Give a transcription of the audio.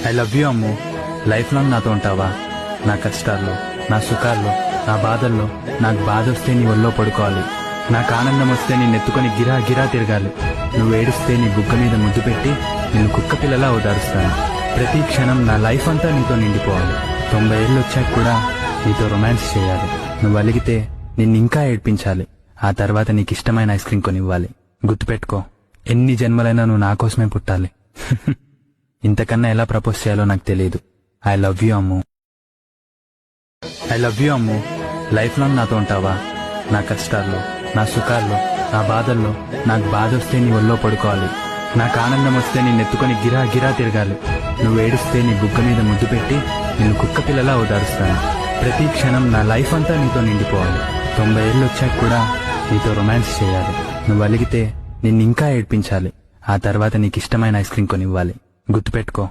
I love you Ammu. Life long నాతో ఉంటావా? నా కష్టాల్లో, నా సుఖాల్లో, నా బాధల్లో. నాకు బాధ వస్తే నీ ఒళ్ళో పడుకోవాలి. నాకు ఆనందం వస్తే నిన్ను ఎత్తుకొని గిరా గిరా తిరగాలి. నువ్వు ఏడుస్తే నీ బుగ్గ మీద ముద్దు పెట్టి నిన్ను కుక్క పిల్లలా ఓదారుస్తాను. ప్రతి క్షణం నా లైఫ్ అంతా నీతో నిండిపోవాలి. 90 ఏళ్ళు వచ్చాక కూడా నీతో రొమాన్స్ చేయాలి. నువ్వు అలిగితే నిన్ను ఇంకా ఏడ్పించాలి. ఆ తర్వాత నీకు ఇష్టమైన ఐస్ క్రీమ్ కొనివ్వాలి. గుర్తుపెట్టుకో, ఎన్ని జన్మలైనా నువ్వు నా కోసమే పుట్టాలి. ఇంతకన్నా ఎలా ప్రపోజ్ చేయాలో నాకు తెలియదు. I love you Ammu. I love you Ammu. Life long నాతో ఉంటావా? నా కష్టాల్లో, నా సుఖాల్లో, నా బాధల్లో. నాకు బాధ వస్తే నీ ఒళ్ళో పడుకోవాలి. నాకు ఆనందం వస్తే నిన్ను ఎత్తుకొని గిరా గిరా తిరగాలి. నువ్వు ఏడుస్తే నీ బుగ్గ మీద ముద్దు పెట్టి నిన్ను కుక్క పిల్లలా ఓదారుస్తాను. ప్రతి క్షణం నా లైఫ్ అంతా నీతో నిండిపోవాలి. 90 ఏళ్ళు వచ్చాక కూడా నీతో రొమాన్స్ చేయాలి. నువ్వు అలిగితే నిన్ను ఇంకా ఏడ్పించాలి. ఆ తర్వాత నీకు ఇష్టమైన ఐస్ క్రీమ్ కొనివ్వాలి. గుర్తుపెట్టుకో,